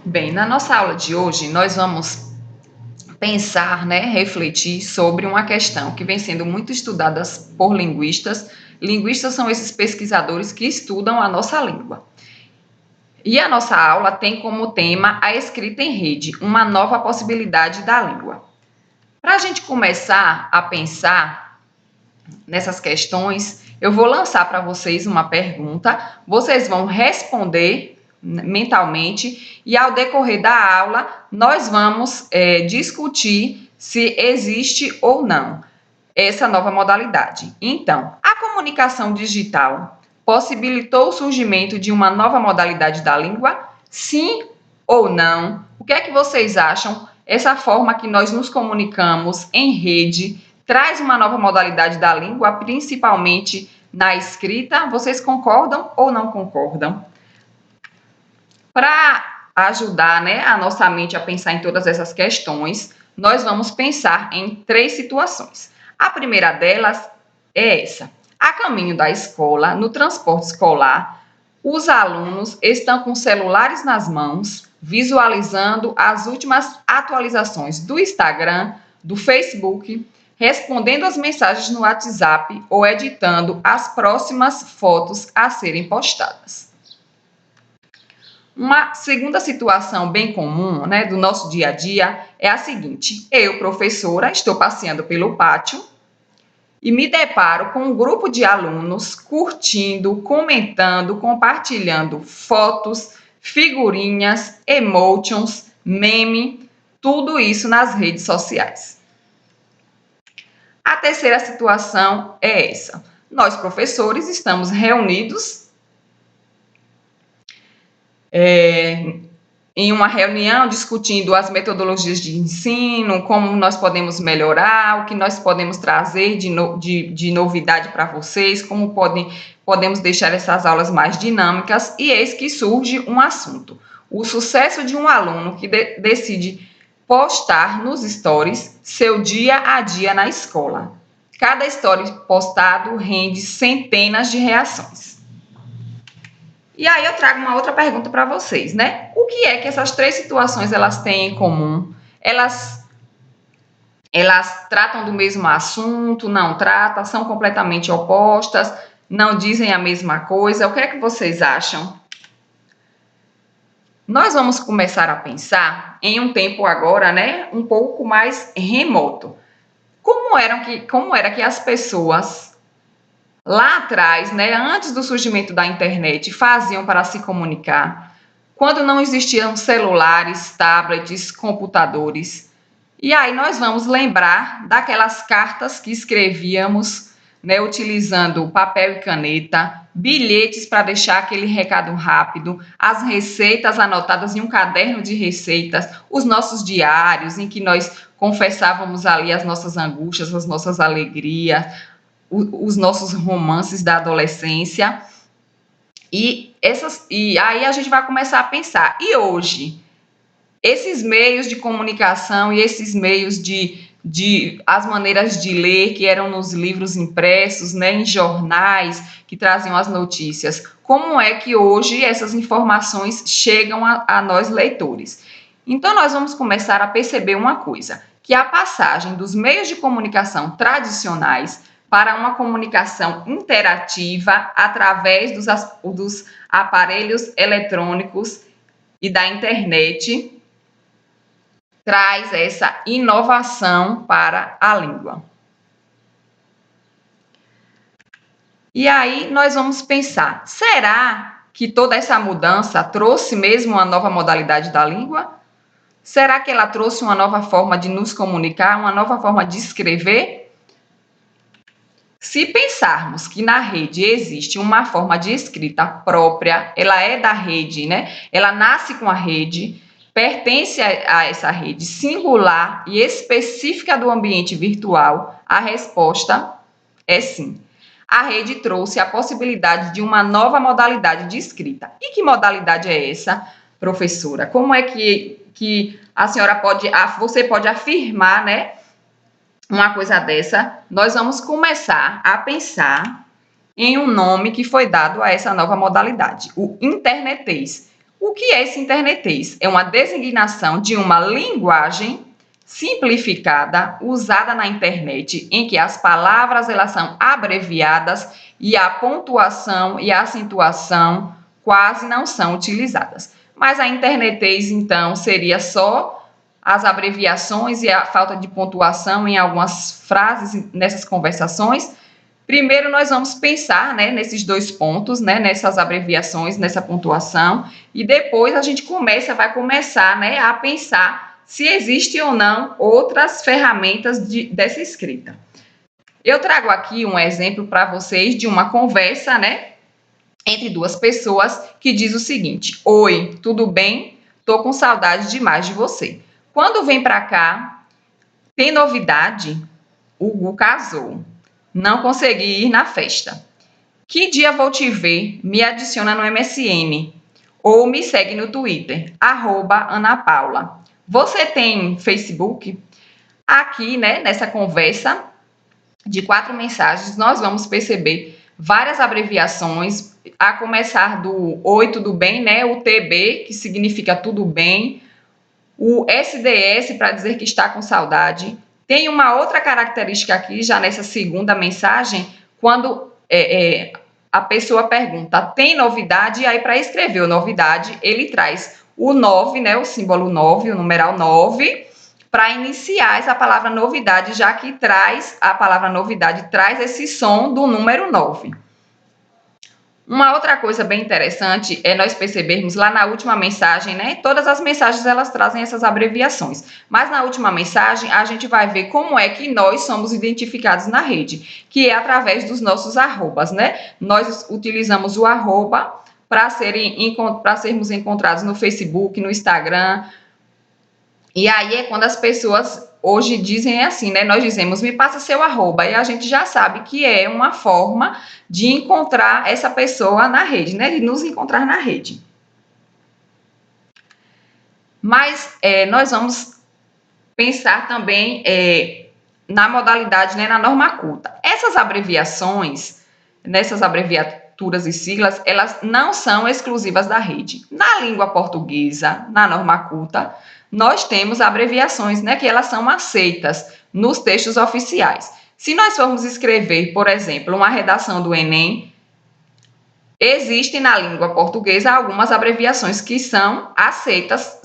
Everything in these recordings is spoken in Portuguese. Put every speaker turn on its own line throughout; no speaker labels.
Bem, na nossa aula de hoje, nós vamos pensar, refletir sobre uma questão que vem sendo muito estudada por linguistas. Linguistas são esses pesquisadores que estudam a nossa língua. E a nossa aula tem como tema a escrita em rede, uma nova possibilidade da língua. Para a gente começar a pensar nessas questões, eu vou lançar para vocês uma pergunta, vocês vão responder mentalmente e ao decorrer da aula nós vamos discutir se existe ou não essa nova modalidade. Então, a comunicação digital possibilitou o surgimento de uma nova modalidade da língua? Sim ou não? O que é que vocês acham? Essa forma que nós nos comunicamos em rede traz uma nova modalidade da língua, principalmente na escrita? Vocês concordam ou não concordam? Para ajudar, a nossa mente a pensar em todas essas questões, nós vamos pensar em 3 situações. A primeira delas é essa. A caminho da escola, no transporte escolar, os alunos estão com celulares nas mãos, visualizando as últimas atualizações do Instagram, do Facebook, respondendo as mensagens no WhatsApp ou editando as próximas fotos a serem postadas. Uma segunda situação bem comum, do nosso dia a dia é a seguinte: eu, professora, estou passeando pelo pátio e me deparo com um grupo de alunos curtindo, comentando, compartilhando fotos, figurinhas, emotions, meme, tudo isso nas redes sociais. A terceira situação é essa: nós, professores, estamos reunidos em uma reunião discutindo as metodologias de ensino, como nós podemos melhorar, o que nós podemos trazer de novidade para vocês, como podemos deixar essas aulas mais dinâmicas, e eis que surge um assunto: o sucesso de um aluno que decide postar nos stories seu dia a dia na escola. Cada story postado rende centenas de reações. E aí eu trago uma outra pergunta para vocês, O que é que essas 3 situações elas têm em comum? Elas tratam do mesmo assunto, não tratam, são completamente opostas, não dizem a mesma coisa? O que é que vocês acham? Nós vamos começar a pensar em um tempo agora, um pouco mais remoto. Como era que as pessoas lá atrás, antes do surgimento da internet, faziam para se comunicar, quando não existiam celulares, tablets, computadores? E aí nós vamos lembrar daquelas cartas que escrevíamos, utilizando papel e caneta, bilhetes para deixar aquele recado rápido, as receitas anotadas em um caderno de receitas, os nossos diários em que nós confessávamos ali as nossas angústias, as nossas alegrias, os nossos romances da adolescência, e aí a gente vai começar a pensar, e hoje, esses meios de comunicação e esses meios as maneiras de ler, que eram nos livros impressos, em jornais, que traziam as notícias, como é que hoje essas informações chegam a nós leitores? Então, nós vamos começar a perceber uma coisa, que a passagem dos meios de comunicação tradicionais para uma comunicação interativa através dos aparelhos eletrônicos e da internet traz essa inovação para a língua. E aí nós vamos pensar, será que toda essa mudança trouxe mesmo uma nova modalidade da língua? Será que ela trouxe uma nova forma de nos comunicar, uma nova forma de escrever? Se pensarmos que na rede existe uma forma de escrita própria, ela é da rede, Ela nasce com a rede, pertence a essa rede singular e específica do ambiente virtual, a resposta é sim. A rede trouxe a possibilidade de uma nova modalidade de escrita. E que modalidade é essa, professora? Como é que você pode afirmar, uma coisa dessa? Nós vamos começar a pensar em um nome que foi dado a essa nova modalidade, o internetês. O que é esse internetês? É uma designação de uma linguagem simplificada usada na internet, em que as palavras elas são abreviadas e a pontuação e a acentuação quase não são utilizadas. Mas a internetês, então, seria só as abreviações e a falta de pontuação em algumas frases nessas conversações. Primeiro, nós vamos pensar, né, nesses dois pontos, né, nessas abreviações, nessa pontuação, e depois a gente vai começar, né, a pensar se existe ou não outras ferramentas dessa escrita. Eu trago aqui um exemplo para vocês de uma conversa, né, entre duas pessoas que diz o seguinte: Oi, tudo bem? Tô com saudade demais de você. Quando vem para cá, tem novidade? O Gu casou. Não consegui ir na festa. Que dia vou te ver? Me adiciona no MSN ou me segue no Twitter, @AnaPaula. Você tem Facebook? Aqui, né, nessa conversa de 4 mensagens, nós vamos perceber várias abreviações, a começar do Oi, tudo bem, né? O TB, que significa tudo bem, o SDS para dizer que está com saudade. Tem uma outra característica aqui, já nessa segunda mensagem, quando a pessoa pergunta, tem novidade? E aí, para escrever o novidade, ele traz o 9, né, o símbolo 9, o numeral 9, para iniciar essa palavra novidade, já que a palavra novidade traz esse som do número 9. Uma outra coisa bem interessante é nós percebermos lá na última mensagem, né? Todas as mensagens elas trazem essas abreviações, mas na última mensagem a gente vai ver como é que nós somos identificados na rede, que é através dos nossos arrobas, né? Nós utilizamos o arroba para sermos encontrados no Facebook, no Instagram. E aí é quando as pessoas hoje dizem assim, né? Nós dizemos, me passa seu arroba, e a gente já sabe que é uma forma de encontrar essa pessoa na rede, né? De nos encontrar na rede. Mas nós vamos pensar também na modalidade, né? Na norma culta. Essas abreviações, nessas abreviaturas e siglas, elas não são exclusivas da rede. Na língua portuguesa, na norma culta, nós temos abreviações, né, que elas são aceitas nos textos oficiais. Se nós formos escrever, por exemplo, uma redação do Enem, existem na língua portuguesa algumas abreviações que são aceitas,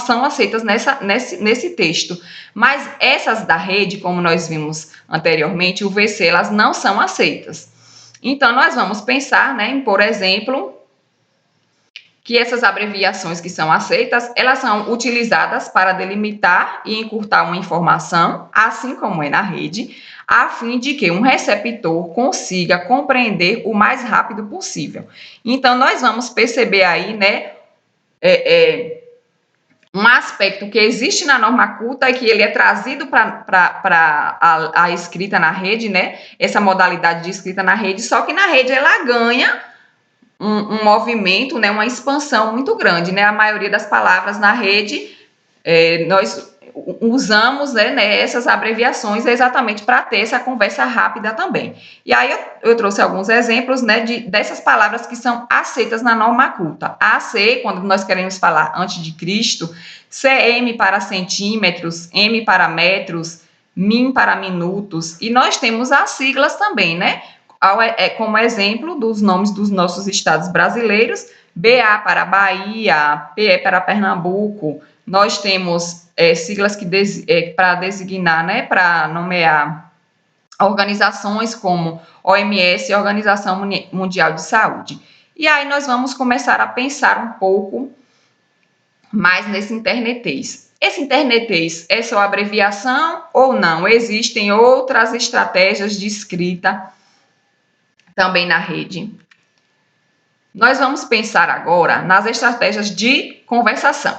são aceitas nesse texto. Mas essas da rede, como nós vimos anteriormente, o VC, elas não são aceitas. Então, nós vamos pensar, né, em, por exemplo, que essas abreviações que são aceitas, elas são utilizadas para delimitar e encurtar uma informação, assim como é na rede, a fim de que um receptor consiga compreender o mais rápido possível. Então, nós vamos perceber aí, né, um aspecto que existe na norma culta e que ele é trazido para a escrita na rede, né, essa modalidade de escrita na rede, só que na rede ela ganha um movimento, né, uma expansão muito grande, né? A maioria das palavras na rede, nós usamos, né, essas abreviações exatamente para ter essa conversa rápida também. E aí eu trouxe alguns exemplos, né, dessas palavras que são aceitas na norma culta. AC, quando nós queremos falar antes de Cristo, CM para centímetros, M para metros, min para minutos, e nós temos as siglas também, né? Como exemplo dos nomes dos nossos estados brasileiros, BA para Bahia, PE para Pernambuco. Nós temos siglas para designar, né, para nomear organizações como OMS, Organização Mundial de Saúde. E aí nós vamos começar a pensar um pouco mais nesse internetês. Esse internetês é só abreviação ou não? Existem outras estratégias de escrita também na rede. Nós vamos pensar agora nas estratégias de conversação.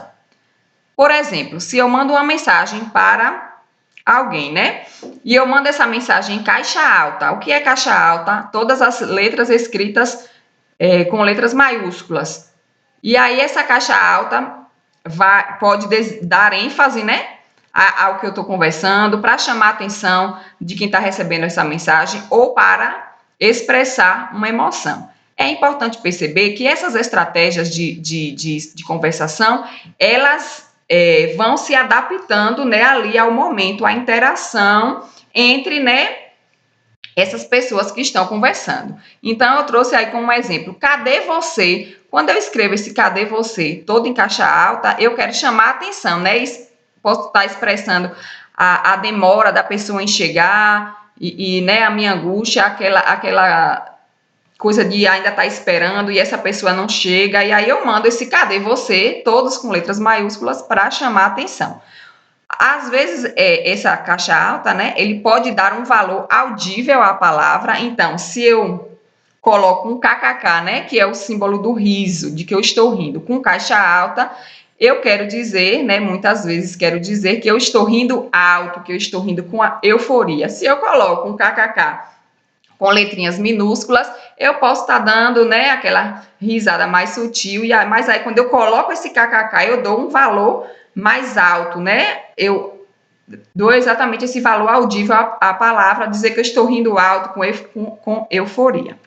Por exemplo, se eu mando uma mensagem para alguém, né? E eu mando essa mensagem em caixa alta. O que é caixa alta? Todas as letras escritas com letras maiúsculas. E aí essa caixa alta pode dar ênfase, né, ao que eu estou conversando, para chamar a atenção de quem está recebendo essa mensagem ou para expressar uma emoção. É importante perceber que essas estratégias de conversação, elas vão se adaptando, né, ali ao momento, à interação entre, né, essas pessoas que estão conversando. Então, eu trouxe aí como exemplo, cadê você? Quando eu escrevo esse cadê você, todo em caixa alta, eu quero chamar a atenção, né? Posso estar expressando a demora da pessoa em chegar né, a minha angústia, aquela coisa de ainda estar esperando e essa pessoa não chega, e aí eu mando esse cadê você, todos com letras maiúsculas, para chamar a atenção. Às vezes, essa caixa alta, né, ele pode dar um valor audível à palavra. Então, se eu coloco um kkk, né, que é o símbolo do riso, de que eu estou rindo, com caixa alta, eu quero dizer, né, muitas vezes quero dizer que eu estou rindo alto, que eu estou rindo com a euforia. Se eu coloco um kkk com letrinhas minúsculas, eu posso estar dando, né, aquela risada mais sutil, mas aí quando eu coloco esse kkk, eu dou um valor mais alto, né? Eu dou exatamente esse valor audível à palavra, dizer que eu estou rindo alto com euforia.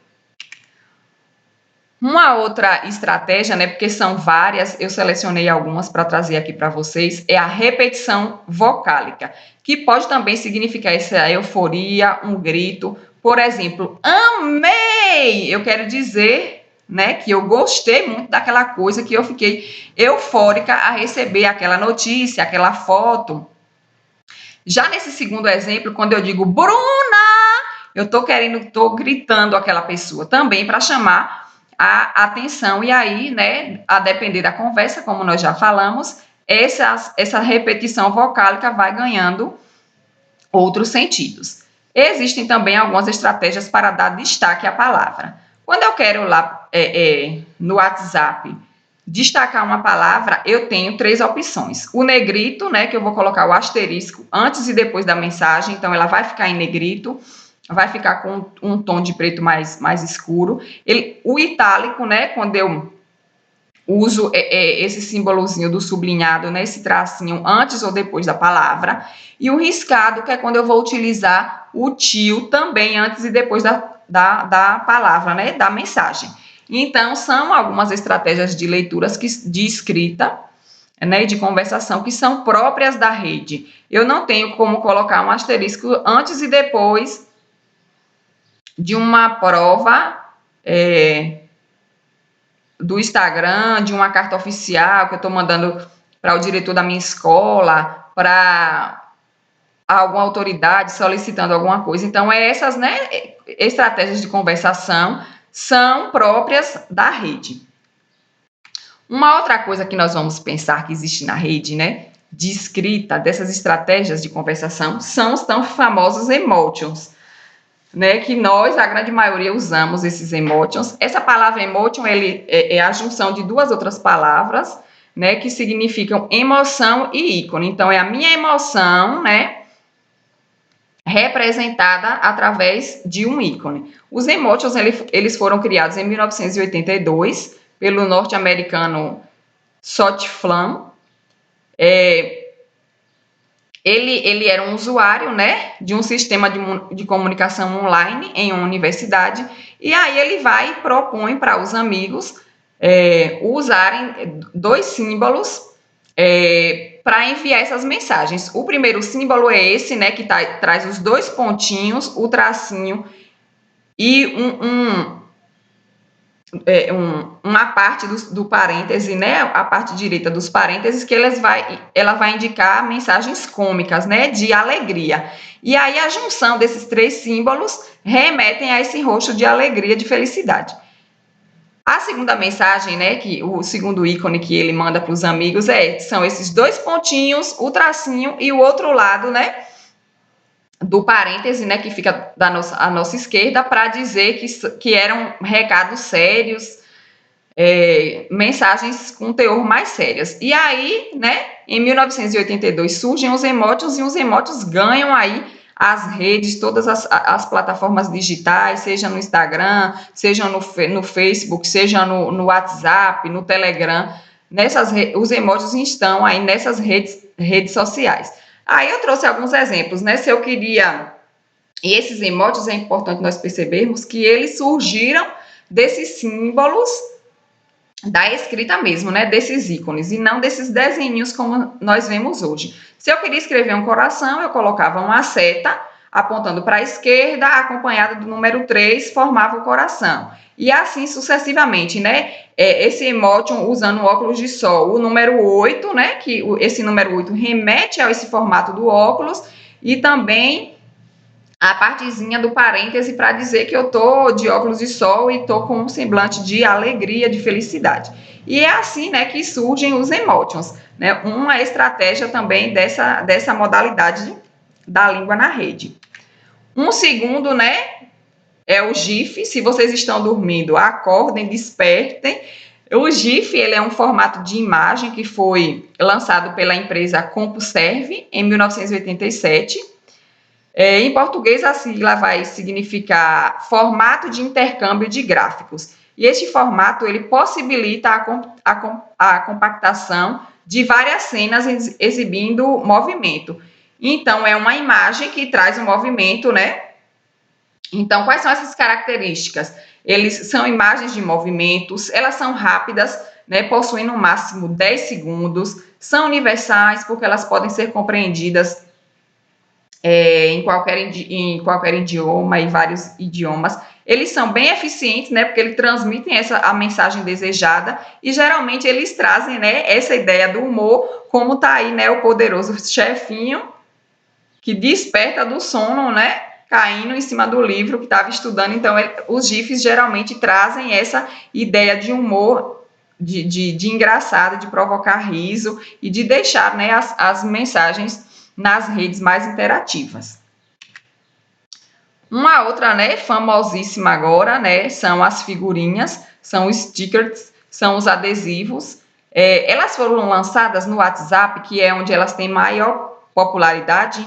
Uma outra estratégia, né, porque são várias, eu selecionei algumas para trazer aqui para vocês, é a repetição vocálica, que pode também significar essa euforia, um grito. Por exemplo, amei! Eu quero dizer, né, que eu gostei muito daquela coisa, que eu fiquei eufórica a receber aquela notícia, aquela foto. Já nesse segundo exemplo, quando eu digo Bruna, eu tô gritando aquela pessoa também para chamar a atenção, e aí, né, a depender da conversa, como nós já falamos, essa repetição vocálica vai ganhando outros sentidos. Existem também algumas estratégias para dar destaque à palavra. Quando eu quero lá no WhatsApp destacar uma palavra, eu tenho 3 opções. O negrito, né, que eu vou colocar o asterisco antes e depois da mensagem, então ela vai ficar em negrito, vai ficar com um tom de preto mais escuro. O itálico, né, quando eu uso esse símbolozinho do sublinhado, né, esse tracinho antes ou depois da palavra. E o riscado, que é quando eu vou utilizar o tio também antes e depois da palavra, né, da mensagem. Então, são algumas estratégias de leituras de escrita, né, de conversação, que são próprias da rede. Eu não tenho como colocar um asterisco antes e depois de uma prova do Instagram, de uma carta oficial que eu estou mandando para o diretor da minha escola, para alguma autoridade solicitando alguma coisa. Então, essas, né, estratégias de conversação são próprias da rede. Uma outra coisa que nós vamos pensar que existe na rede, né, de escrita, dessas estratégias de conversação, são os tão famosos emotions, né, que nós, a grande maioria, usamos esses emotions. Essa palavra emotion, ele é a junção de 2 outras palavras, né, que significam emoção e ícone. Então, é a minha emoção, né, representada através de um ícone. Os emotions, eles foram criados em 1982 pelo norte-americano Scott Flam. Ele era um usuário, né, de um sistema de comunicação online em uma universidade, e aí ele vai e propõe para os amigos usarem 2 símbolos para enviar essas mensagens. O primeiro símbolo é esse, né, que traz os 2 pontinhos, o tracinho e uma parte do parêntese, né, a parte direita dos parênteses, que ela vai indicar mensagens cômicas, né, de alegria. E aí a junção desses 3 símbolos remetem a esse rosto de alegria, de felicidade. A segunda mensagem, né, que o segundo ícone que ele manda para os amigos são esses 2 pontinhos, o tracinho e o outro lado, né, do parêntese, né, que fica à nossa esquerda, para dizer que eram recados sérios, mensagens com teor mais sérias. E aí, né, em 1982 surgem os emotions, e os emotions ganham aí as redes, todas as plataformas digitais, seja no Instagram, seja no Facebook, seja no WhatsApp, no Telegram. Os emojis estão aí nessas redes sociais. Aí eu trouxe alguns exemplos, né? Se eu queria... E esses emojis, é importante nós percebermos que eles surgiram desses símbolos da escrita mesmo, né, desses ícones, e não desses desenhos como nós vemos hoje. Se eu queria escrever um coração, eu colocava uma seta apontando para a esquerda, acompanhada do número 3, formava o coração. E assim sucessivamente, né? Esse emoticon usando o óculos de sol, o número 8, né? Que esse número 8 remete a esse formato do óculos, e também a partezinha do parêntese para dizer que eu tô de óculos de sol e tô com um semblante de alegria, de felicidade. E é assim, né, que surgem os emoticons, né? Uma estratégia também dessa modalidade da língua na rede. Um segundo, né, é o GIF. Se vocês estão dormindo, acordem, despertem. O GIF, ele é um formato de imagem que foi lançado pela empresa CompuServe em 1987. Em português, a sigla vai significar formato de intercâmbio de gráficos. E este formato ele possibilita a compactação de várias cenas exibindo movimento. Então, é uma imagem que traz um movimento, né? Então, quais são essas características? Eles são imagens de movimentos, elas são rápidas, né? Possuem no máximo 10 segundos, são universais porque elas podem ser compreendidas em qualquer idioma e vários idiomas. Eles são bem eficientes, né, porque eles transmitem a mensagem desejada, e geralmente eles trazem, né, essa ideia do humor, como tá aí, né, o poderoso chefinho que desperta do sono, né, caindo em cima do livro que estava estudando. Então, os GIFs geralmente trazem essa ideia de humor, de engraçado, de provocar riso e de deixar, né, as mensagens nas redes mais interativas. Uma outra, né, famosíssima agora, né, são as figurinhas, são os stickers, são os adesivos. Elas foram lançadas no WhatsApp, que é onde elas têm maior popularidade,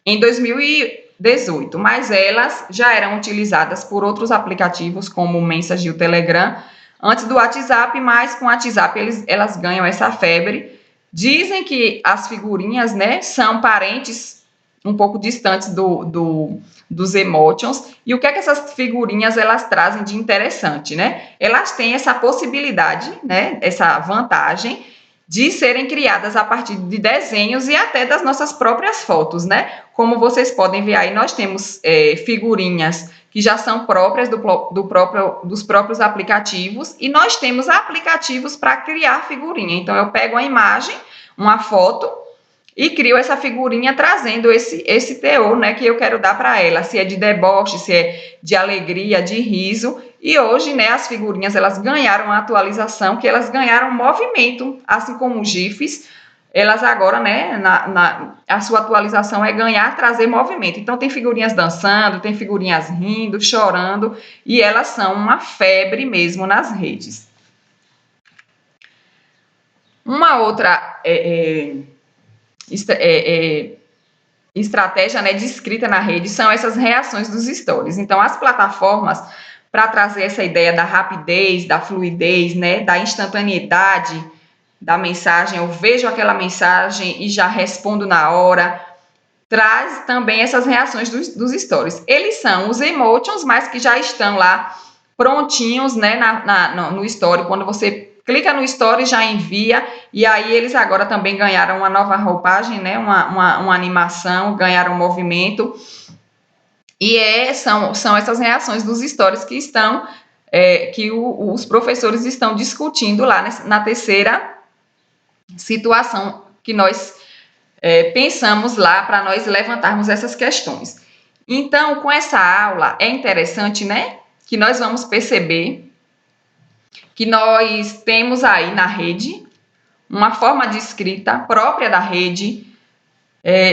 em 2018, mas elas já eram utilizadas por outros aplicativos, como o Message e o Telegram, antes do WhatsApp, mas com o WhatsApp elas ganham essa febre. Dizem que as figurinhas, né, são parentes um pouco distantes dos emoticons. E o que é que essas figurinhas elas trazem de interessante, né? Elas têm essa possibilidade, né, essa vantagem de serem criadas a partir de desenhos e até das nossas próprias fotos, né? Como vocês podem ver aí, nós temos figurinhas que já são próprias dos próprios aplicativos, e nós temos aplicativos para criar figurinha. Então, eu pego uma imagem, uma foto, e crio essa figurinha trazendo esse teor, né, que eu quero dar para ela, se é de deboche, se é de alegria, de riso. E hoje, né, as figurinhas elas ganharam uma atualização, que elas ganharam movimento, assim como os GIFs. Elas agora, né, a sua atualização é ganhar, trazer movimento. Então, tem figurinhas dançando, tem figurinhas rindo, chorando, e elas são uma febre mesmo nas redes. Uma outra estratégia, né, de escrita na rede são essas reações dos stories. Então, as plataformas, para trazer essa ideia da rapidez, da fluidez, né, da instantaneidade da mensagem, eu vejo aquela mensagem e já respondo na hora, traz também essas reações dos stories. Eles são os emoticons, mas que já estão lá prontinhos, né, no story. Quando você clica no story, já envia, e aí eles agora também ganharam uma nova roupagem, né, uma animação, ganharam movimento, e são essas reações dos stories que estão, que os professores estão discutindo lá na terceira situação que nós pensamos lá para nós levantarmos essas questões. Então, com essa aula, é interessante, né, que nós vamos perceber que nós temos aí na rede uma forma de escrita própria da rede,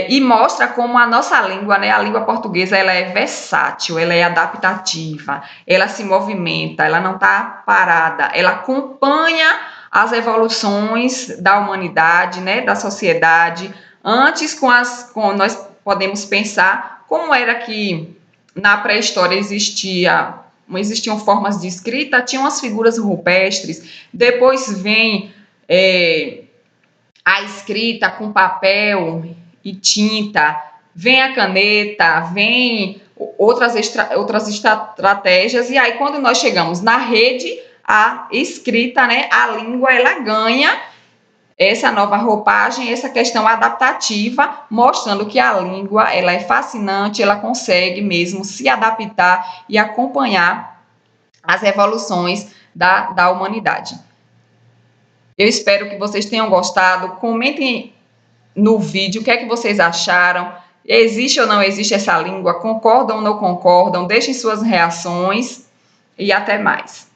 e mostra como a nossa língua, né, a língua portuguesa, ela é versátil, ela é adaptativa, ela se movimenta, ela não está parada, ela acompanha as evoluções da humanidade, né, da sociedade. Antes, nós podemos pensar como era que na pré-história existiam formas de escrita, tinham as figuras rupestres, depois vem a escrita com papel e tinta, vem a caneta, vem outras estratégias, e aí quando nós chegamos na rede, a escrita, né, a língua, ela ganha essa nova roupagem, essa questão adaptativa, mostrando que a língua, ela é fascinante, ela consegue mesmo se adaptar e acompanhar as evoluções da humanidade. Eu espero que vocês tenham gostado. Comentem no vídeo o que é que vocês acharam. Existe ou não existe essa língua? Concordam ou não concordam? Deixem suas reações e até mais.